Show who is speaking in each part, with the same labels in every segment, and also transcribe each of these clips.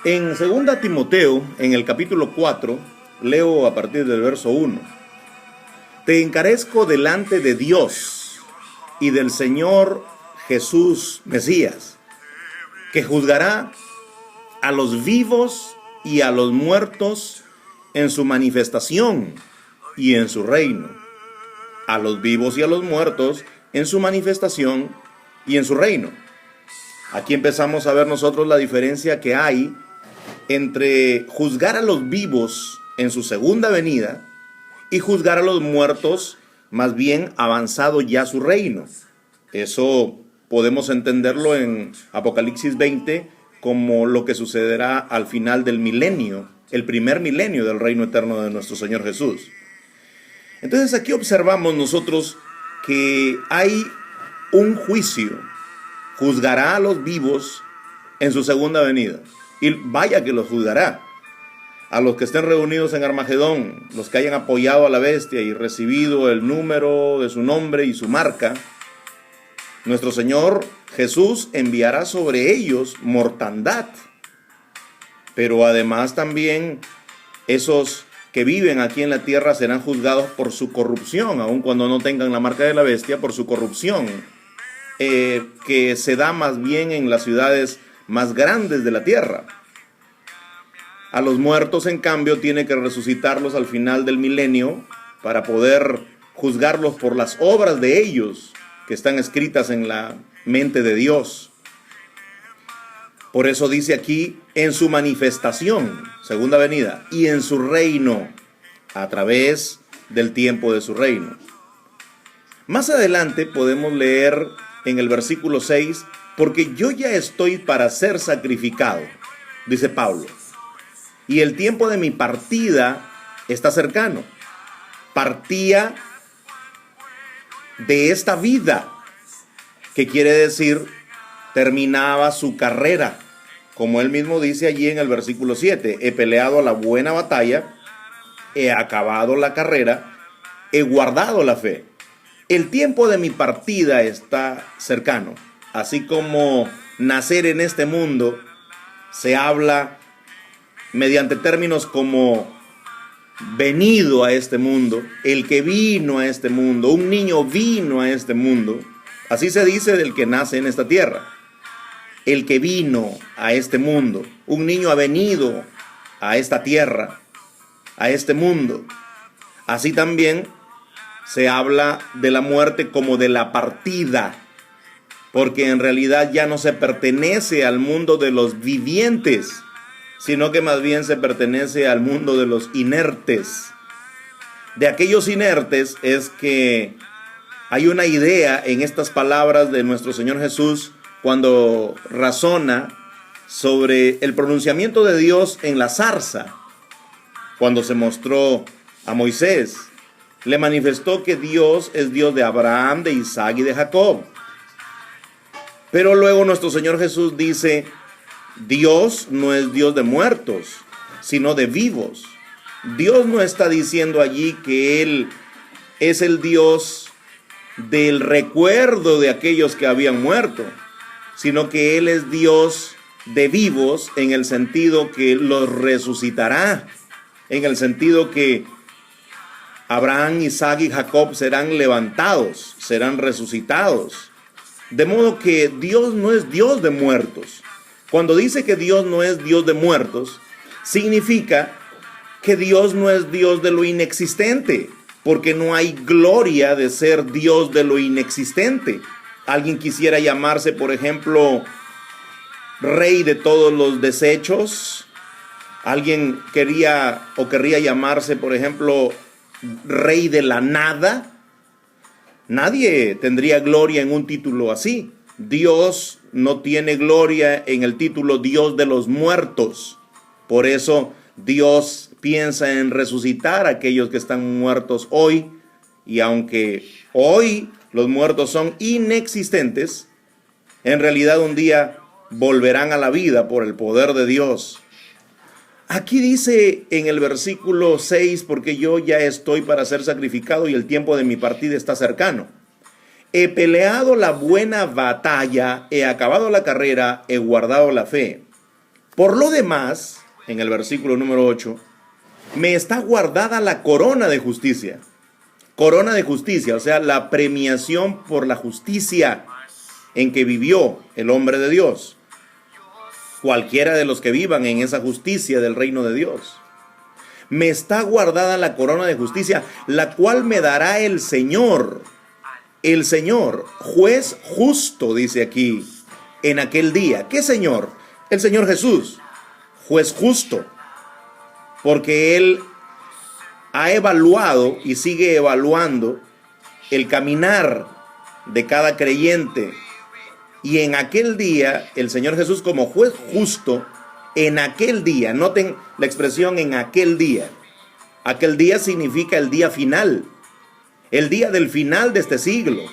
Speaker 1: En 2 Timoteo, en el capítulo 4, leo a partir del verso 1. Te encarezco delante de Dios y del Señor Jesús Mesías, que juzgará a los vivos y a los muertos en su manifestación y en su reino. A los vivos y a los muertos en su manifestación y en su reino. Aquí empezamos a ver nosotros la diferencia que hay entre juzgar a los vivos en su segunda venida y juzgar a los muertos más bien avanzado ya su reino. Eso podemos entenderlo en Apocalipsis 20 como lo que sucederá al final del milenio, el primer milenio del reino eterno de nuestro Señor Jesús. Entonces aquí observamos nosotros que hay un juicio. Juzgará a los vivos en su segunda venida. Y vaya que los juzgará. A los que estén reunidos en Armagedón, los que hayan apoyado a la bestia y recibido el número de su nombre y su marca, nuestro Señor Jesús enviará sobre ellos mortandad. Pero además también esos que viven aquí en la tierra serán juzgados por su corrupción, aun cuando no tengan la marca de la bestia, por su corrupción, que se da más bien en las ciudades más grandes de la tierra. A los muertos, en cambio, tiene que resucitarlos al final del milenio para poder juzgarlos por las obras de ellos que están escritas en la mente de Dios. Por eso dice aquí, en su manifestación, segunda venida, y en su reino, a través del tiempo de su reino. Más adelante podemos leer en el versículo 6, porque yo ya estoy para ser sacrificado, dice Pablo, y el tiempo de mi partida está cercano. Partía de esta vida, que quiere decir terminaba su carrera, como él mismo dice allí en el versículo 7, he peleado la buena batalla, he acabado la carrera, he guardado la fe. El tiempo de mi partida está cercano. Así como nacer en este mundo se habla mediante términos como venido a este mundo, el que vino a este mundo, un niño vino a este mundo. Así se dice del que nace en esta tierra. El que vino a este mundo, un niño ha venido a esta tierra, a este mundo. Así también se habla de la muerte como de la partida, porque en realidad ya no se pertenece al mundo de los vivientes, sino que más bien se pertenece al mundo de los inertes. De aquellos inertes es que hay una idea en estas palabras de nuestro Señor Jesús cuando razona sobre el pronunciamiento de Dios en la zarza, cuando se mostró a Moisés. Le manifestó que Dios es Dios de Abraham, de Isaac y de Jacob. Pero luego nuestro Señor Jesús dice, Dios no es Dios de muertos, sino de vivos. Dios no está diciendo allí que Él es el Dios del recuerdo de aquellos que habían muerto, sino que Él es Dios de vivos en el sentido que los resucitará, en el sentido que Abraham, Isaac y Jacob serán levantados, serán resucitados. De modo que Dios no es Dios de muertos. Cuando dice que Dios no es Dios de muertos, significa que Dios no es Dios de lo inexistente, porque no hay gloria de ser Dios de lo inexistente. Alguien quisiera llamarse, por ejemplo, Rey de todos los desechos. Alguien querría llamarse, por ejemplo, Rey de la nada. Nadie tendría gloria en un título así. Dios no tiene gloria en el título Dios de los muertos. Por eso Dios piensa en resucitar a aquellos que están muertos hoy. Y aunque hoy los muertos son inexistentes, en realidad un día volverán a la vida por el poder de Dios. Aquí dice en el versículo 6, porque yo ya estoy para ser sacrificado y el tiempo de mi partida está cercano. He peleado la buena batalla, he acabado la carrera, he guardado la fe. Por lo demás, en el versículo número 8, me está guardada la corona de justicia. Corona de justicia, o sea, la premiación por la justicia en que vivió el hombre de Dios. Cualquiera de los que vivan en esa justicia del reino de Dios. Me está guardada la corona de justicia, la cual me dará el Señor, juez justo, dice aquí, en aquel día. ¿Qué Señor? El Señor Jesús, juez justo, porque Él ha evaluado y sigue evaluando el caminar de cada creyente. Y en aquel día, el Señor Jesús como juez justo, en aquel día, noten la expresión en aquel día. Aquel día significa el día final, el día del final de este siglo.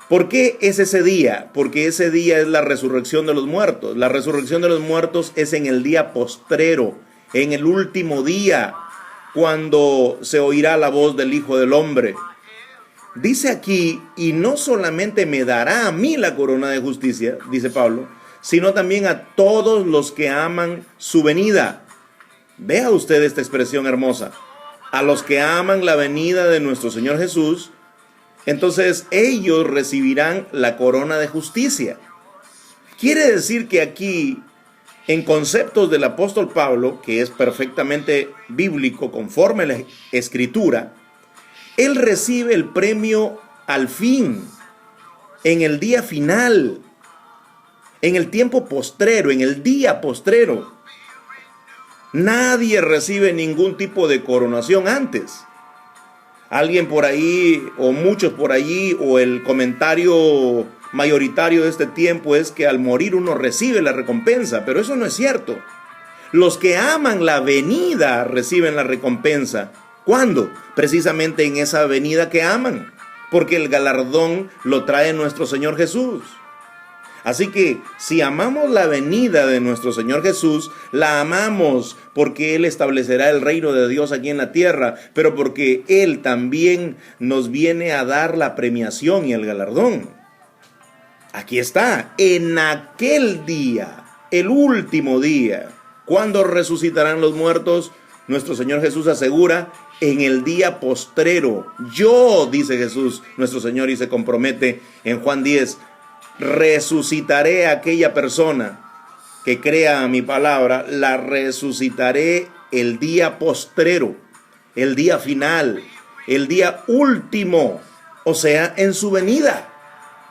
Speaker 1: ¿Por qué es ese día? Porque ese día es la resurrección de los muertos. La resurrección de los muertos es en el día postrero, en el último día, cuando se oirá la voz del Hijo del Hombre. Dice aquí, y no solamente me dará a mí la corona de justicia, dice Pablo, sino también a todos los que aman su venida. Vea usted esta expresión hermosa. A los que aman la venida de nuestro Señor Jesús, entonces ellos recibirán la corona de justicia. Quiere decir que aquí, en conceptos del apóstol Pablo, que es perfectamente bíblico conforme a la Escritura, él recibe el premio al fin, en el día final, en el tiempo postrero, en el día postrero. Nadie recibe ningún tipo de coronación antes. Alguien por ahí, o muchos por allí, o el comentario mayoritario de este tiempo es que al morir uno recibe la recompensa, pero eso no es cierto. Los que aman la venida reciben la recompensa. ¿Cuándo? Precisamente en esa venida que aman, porque el galardón lo trae nuestro Señor Jesús. Así que si amamos la venida de nuestro Señor Jesús, la amamos porque Él establecerá el reino de Dios aquí en la tierra, pero porque Él también nos viene a dar la premiación y el galardón. Aquí está, en aquel día, el último día, cuando resucitarán los muertos, nuestro Señor Jesús asegura, en el día postrero. Yo, dice Jesús, nuestro Señor, y se compromete en Juan 10, resucitaré a aquella persona que crea a mi palabra, la resucitaré el día postrero, el día final, el día último, o sea, en su venida.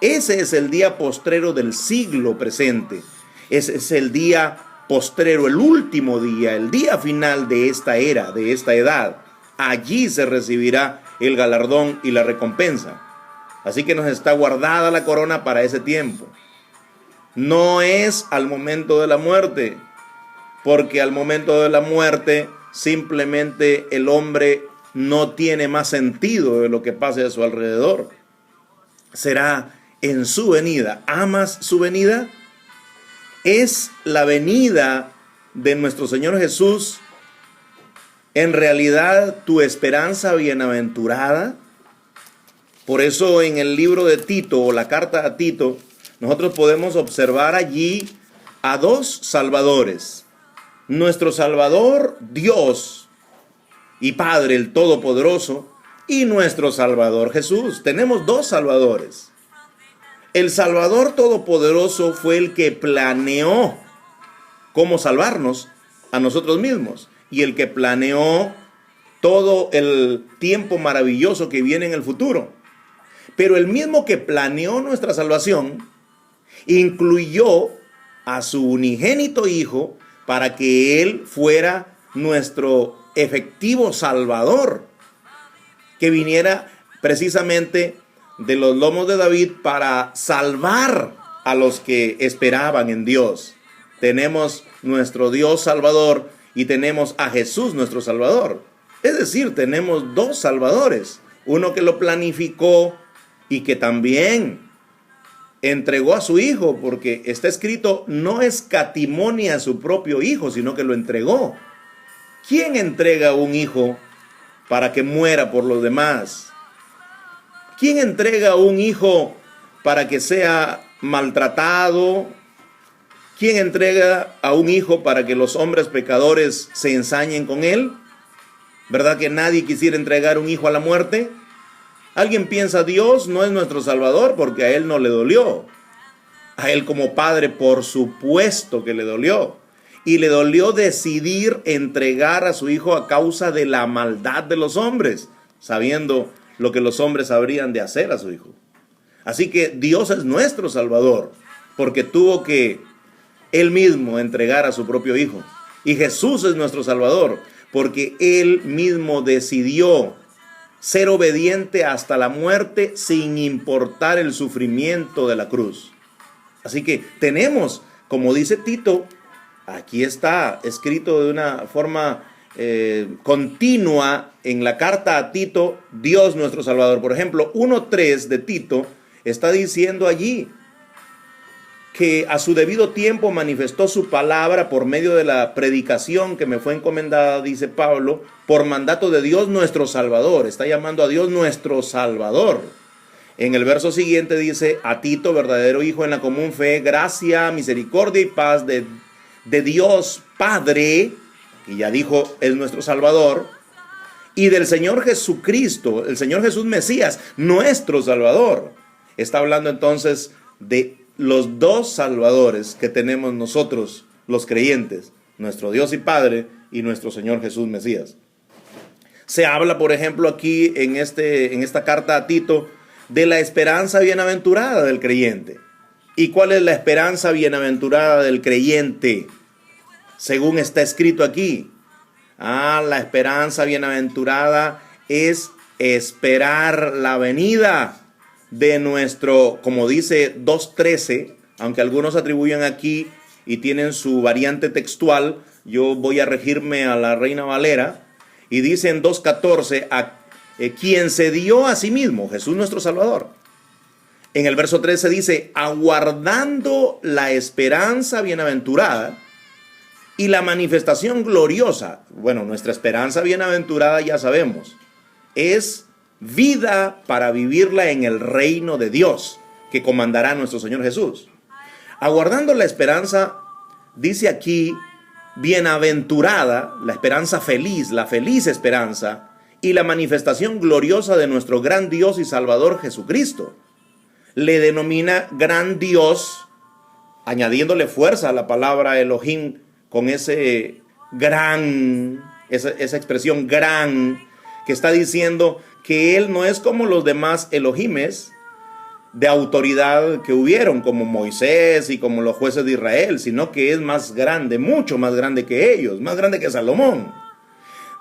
Speaker 1: Ese es el día postrero del siglo presente. Ese es el día postrero, el último día, el día final de esta era, de esta edad. Allí se recibirá el galardón y la recompensa. Así que nos está guardada la corona para ese tiempo. No es al momento de la muerte, porque al momento de la muerte simplemente el hombre no tiene más sentido de lo que pase a su alrededor. Será en su venida. ¿Amas su venida? ¿Es la venida de nuestro Señor Jesús en realidad tu esperanza bienaventurada? Por eso en el libro de Tito, o la carta a Tito, nosotros podemos observar allí a dos salvadores. Nuestro Salvador, Dios y Padre, el Todopoderoso, y nuestro Salvador, Jesús. Tenemos dos salvadores. El Salvador Todopoderoso fue el que planeó cómo salvarnos a nosotros mismos, y el que planeó todo el tiempo maravilloso que viene en el futuro. Pero el mismo que planeó nuestra salvación, incluyó a su unigénito Hijo para que Él fuera nuestro efectivo Salvador, que viniera precisamente de los lomos de David para salvar a los que esperaban en Dios. Tenemos nuestro Dios Salvador y tenemos a Jesús nuestro Salvador. Es decir, tenemos dos Salvadores, uno que lo planificó y que también entregó a su Hijo, porque está escrito, no escatimó ni a su propio Hijo, sino que lo entregó. ¿Quién entrega un hijo para que muera por los demás? ¿Quién entrega un hijo para que sea maltratado? ¿Quién entrega a un hijo para que los hombres pecadores se ensañen con él? ¿Verdad que nadie quisiera entregar un hijo a la muerte? Alguien piensa, Dios no es nuestro Salvador porque a él no le dolió. A él como padre, por supuesto que le dolió. Y le dolió decidir entregar a su hijo a causa de la maldad de los hombres, sabiendo lo que los hombres habrían de hacer a su hijo. Así que Dios es nuestro Salvador, porque tuvo que Él mismo entregar a su propio hijo. Y Jesús es nuestro Salvador, porque Él mismo decidió ser obediente hasta la muerte sin importar el sufrimiento de la cruz. Así que tenemos, como dice Tito, aquí está escrito de una forma continua en la carta a Tito, Dios nuestro Salvador. Por ejemplo, 1:3 de Tito está diciendo allí que a su debido tiempo manifestó su palabra por medio de la predicación que me fue encomendada, dice Pablo, por mandato de Dios nuestro Salvador. Está llamando a Dios nuestro Salvador. En el verso siguiente dice, a Tito, verdadero hijo en la común fe, gracia, misericordia y paz de Dios Padre, que ya dijo es nuestro Salvador, y del Señor Jesucristo, el Señor Jesús Mesías, nuestro Salvador. Está hablando entonces de los dos Salvadores que tenemos nosotros, los creyentes, nuestro Dios y Padre y nuestro Señor Jesús Mesías. Se habla, por ejemplo, aquí en esta carta a Tito, de la esperanza bienaventurada del creyente. ¿Y cuál es la esperanza bienaventurada del creyente? Según está escrito aquí. La esperanza bienaventurada es esperar la venida de nuestro, como dice 2:13, aunque algunos atribuyen aquí y tienen su variante textual, yo voy a regirme a la Reina Valera, y dice en 2:14, quien se dio a sí mismo, Jesús nuestro Salvador. En el verso 13 dice, aguardando la esperanza bienaventurada y la manifestación gloriosa. Bueno, nuestra esperanza bienaventurada ya sabemos, es vida para vivirla en el reino de Dios, que comandará nuestro Señor Jesús. Aguardando la esperanza, dice aquí, bienaventurada, la esperanza feliz, la feliz esperanza, y la manifestación gloriosa de nuestro gran Dios y Salvador Jesucristo. Le denomina gran Dios, añadiéndole fuerza a la palabra Elohim, con ese gran, esa expresión gran, que está diciendo que Él no es como los demás Elohimes de autoridad que hubieron, como Moisés y como los jueces de Israel, sino que es más grande, mucho más grande que ellos, más grande que Salomón.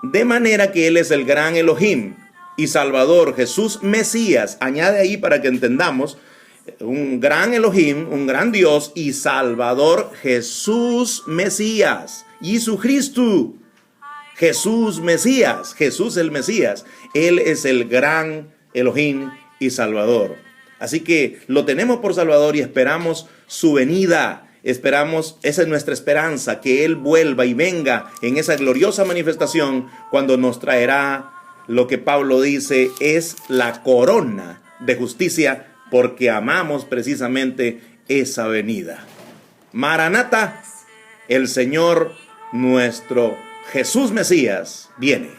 Speaker 1: De manera que Él es el gran Elohim y Salvador, Jesús Mesías. Añade ahí para que entendamos, un gran Elohim, un gran Dios y Salvador, Jesús Mesías, Jesucristo. Jesús Mesías, Jesús el Mesías. Él es el gran Elohim y Salvador. Así que lo tenemos por Salvador y esperamos su venida. Esperamos, esa es nuestra esperanza, que Él vuelva y venga en esa gloriosa manifestación cuando nos traerá lo que Pablo dice es la corona de justicia, porque amamos precisamente esa venida. Maranata, el Señor nuestro Jesús Mesías viene.